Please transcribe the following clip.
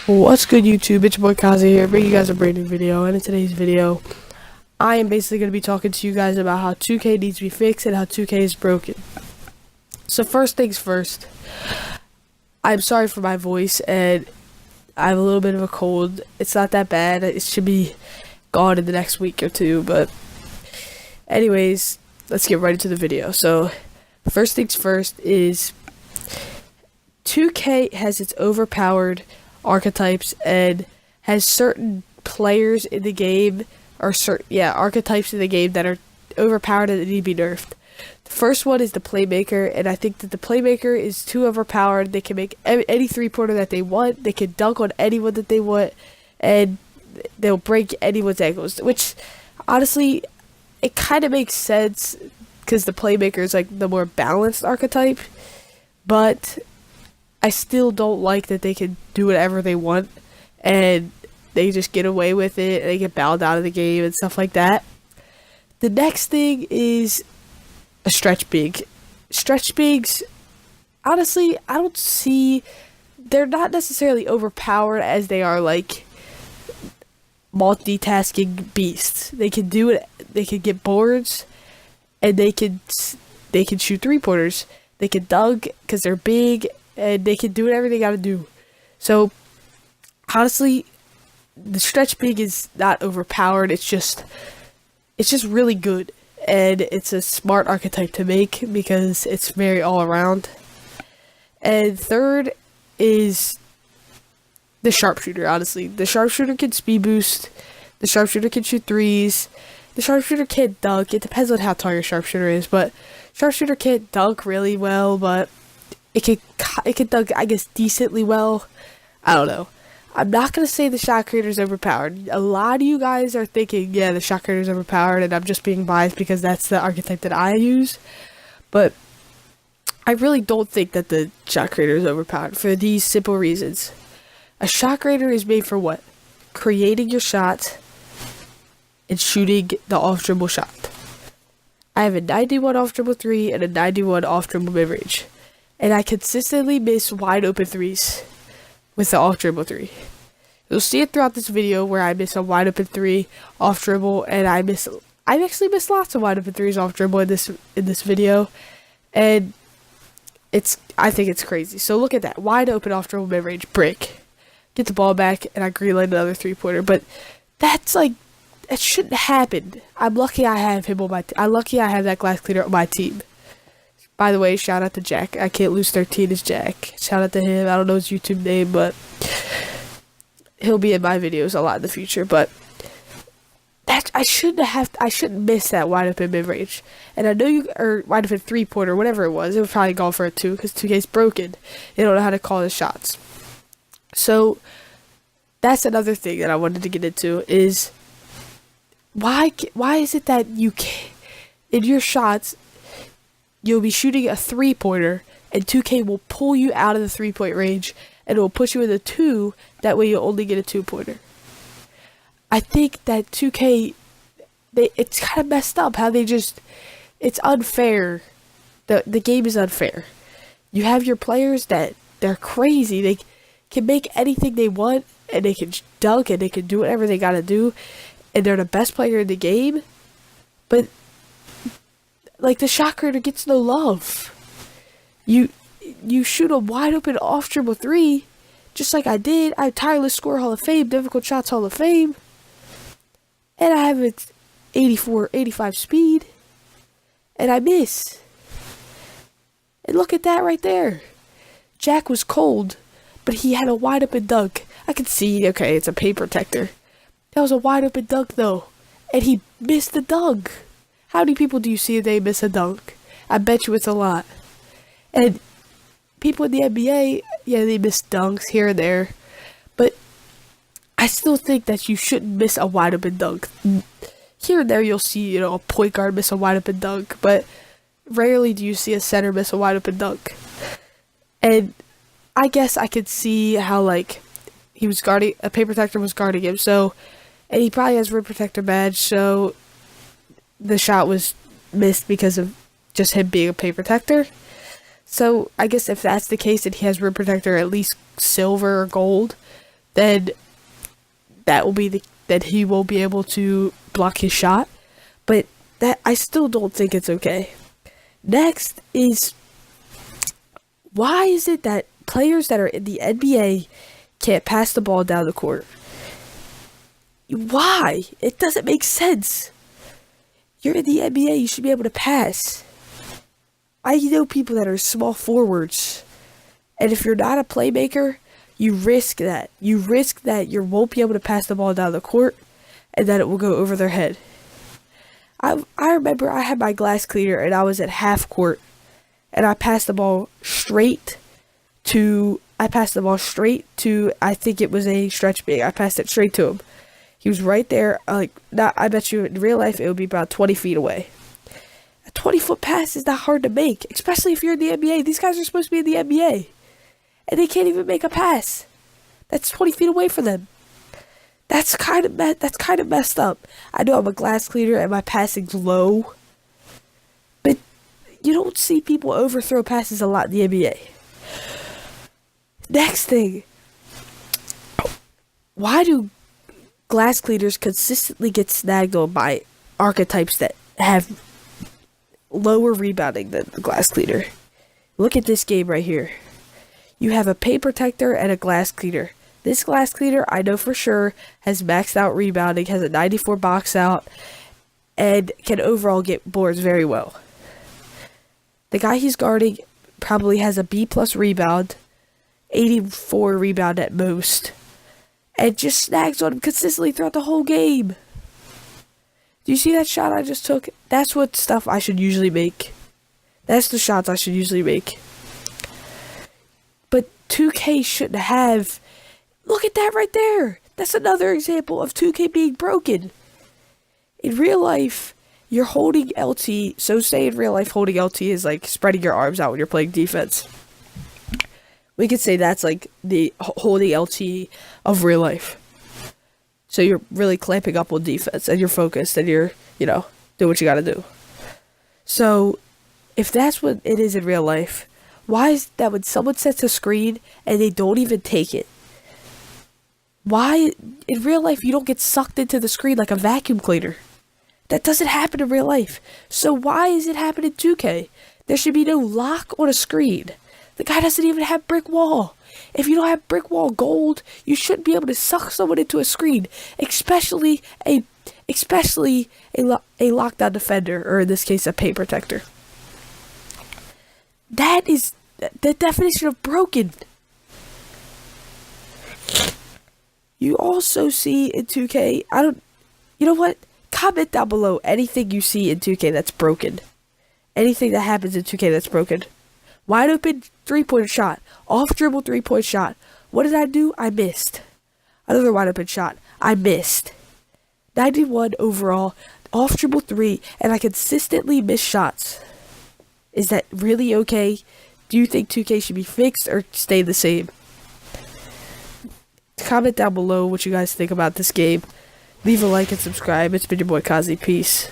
What's good, YouTube? It's your boy Kazi here, bringing you guys a brand new video. And in today's video, I am basically going to be talking to you guys about how 2K needs to be fixed and how 2K is broken. So first things first, I'm sorry for my voice, and I have a little bit of a cold. It's not that bad. It should be gone in the next week or two, but anyways, let's get right into the video. So first things first is 2K has its overpowered archetypes and has certain players in the game, or archetypes in the game that are overpowered and need to be nerfed. The first one is the playmaker, and I think that the playmaker is too overpowered. They can make any three-pointer that they want, they can dunk on anyone that they want, and they'll break anyone's ankles, which honestly it kind of makes sense because the playmaker is like the more balanced archetype, but I still don't like that they can do whatever they want and they just get away with it and they get bowed out of the game and stuff like that. The next thing is a stretch big. Stretch bigs, honestly, I don't see, they're not necessarily overpowered as they are like multitasking beasts. They can do it, they can get boards, and they can shoot three-pointers. They can dunk because they're big, and they can do whatever they gotta do. So honestly, the stretch big is not overpowered. It's just really good, and it's a smart archetype to make because it's very all around. And third is the sharpshooter. Honestly, the sharpshooter can speed boost. The sharpshooter can shoot threes. The sharpshooter can't dunk. It depends on how tall your sharpshooter is, but sharpshooter can't dunk really well, but it can dunk, I guess, decently well. I don't know. I'm not going to say the shot creator is overpowered. A lot of you guys are thinking, yeah, the shot creator is overpowered, and I'm just being biased because that's the archetype that I use. But I really don't think that the shot creator is overpowered for these simple reasons. A shot creator is made for what? Creating your shot and shooting the off-dribble shot. I have a 91 off-dribble 3 and a 91 off-dribble mid-range. And I consistently miss wide open threes with the off dribble 3. You'll see it throughout this video where I miss a wide open 3 off dribble, and I actually miss lots of wide open 3s off dribble in this video, and I think it's crazy. So look at that, wide open off dribble mid range brick, get the ball back, and I greenlight another 3-pointer. But that's like, that shouldn't happen. I'm lucky I have him on my I'm lucky I have that glass cleaner on my team. By the way, shout out to Jack. I Can't Lose 13 is Jack. Shout out to him. I don't know his YouTube name, but he'll be in my videos a lot in the future. But I shouldn't miss that wide open mid range. And I know or wide open 3-pointer, whatever it was probably gone for a 2 because 2K's broken. They don't know how to call the shots. So that's another thing that I wanted to get into is why is it that you can't, in your shots, you'll be shooting a 3-pointer, and 2K will pull you out of the 3-point range, and it will push you in the 2, that way you'll only get a 2-pointer. I think that 2K, it's kind of messed up how it's unfair. The game is unfair. You have your players that, they're crazy, they can make anything they want, and they can dunk, and they can do whatever they gotta do, and they're the best player in the game, but like, the shot creator gets no love. You shoot a wide open off dribble 3, just like I did. I have tireless score Hall of Fame, difficult shots Hall of Fame, and I have an 84, 85 speed, and I miss. And look at that right there. Jack was cold, but he had a wide open dunk. I could see, okay, it's a paint protector. That was a wide open dunk though, and he missed the dunk. How many people do you see they miss a dunk? I bet you it's a lot. And people in the NBA, yeah, they miss dunks here and there. But I still think that you shouldn't miss a wide open dunk. Here and there you'll see, a point guard miss a wide open dunk. But rarely do you see a center miss a wide open dunk. And I guess I could see how, like, he was guarding, a paint protector was guarding him. So, and he probably has rim protector badge, so the shot was missed because of just him being a paint protector. So I guess if that's the case and he has rim protector at least silver or gold, then then he won't be able to block his shot. But that I still don't think it's okay. Next is, why is it that players that are in the NBA can't pass the ball down the court? Why? It doesn't make sense. You're in the NBA, you should be able to pass. I know people that are small forwards, and if you're not a playmaker, you risk that. You risk that you won't be able to pass the ball down the court, and that it will go over their head. I remember I had my glass cleaner, and I was at half court, and I passed the ball straight to, I think it was a stretch big. I passed it straight to him. He was right there, I bet you in real life it would be about 20 feet away. A 20-foot pass is not hard to make, especially if you're in the NBA. These guys are supposed to be in the NBA, and they can't even make a pass. That's 20 feet away from them. That's kind of messed up. I know I'm a glass cleaner and my passing's low, but you don't see people overthrow passes a lot in the NBA. Next thing, why do glass cleaners consistently get snagged on by archetypes that have lower rebounding than the glass cleaner? Look at this game right here. You have a paint protector and a glass cleaner. This glass cleaner, I know for sure, has maxed out rebounding, has a 94 box out, and can overall get boards very well. The guy he's guarding probably has a B+ rebound, 84 rebound at most, and just snags on him consistently throughout the whole game. Do you see that shot I just took? That's what stuff I should usually make. That's the shots I should usually make. But 2K shouldn't have. Look at that right there. That's another example of 2K being broken. In real life, you're holding LT. So say in real life, holding LT is like spreading your arms out when you're playing defense. We could say that's like the holding LT of real life. So you're really clamping up on defense and you're focused and you're, do what you gotta do. So if that's what it is in real life, why is that when someone sets a screen and they don't even take it? Why, in real life, you don't get sucked into the screen like a vacuum cleaner? That doesn't happen in real life. So why is it happening in 2K? There should be no lock on a screen. The guy doesn't even have brick wall. If you don't have brick wall gold, you shouldn't be able to suck someone into a screen, especially a lockdown defender, or in this case, a paint protector. That is the definition of broken. You also see in 2K, you know what? Comment down below anything you see in 2K that's broken. Anything that happens in 2K that's broken. Wide open 3-point shot. Off dribble 3-point shot. What did I do? I missed. Another wide open shot. I missed. 91 overall. Off dribble 3. And I consistently miss shots. Is that really okay? Do you think 2K should be fixed or stay the same? Comment down below what you guys think about this game. Leave a like and subscribe. It's been your boy Kazi. Peace.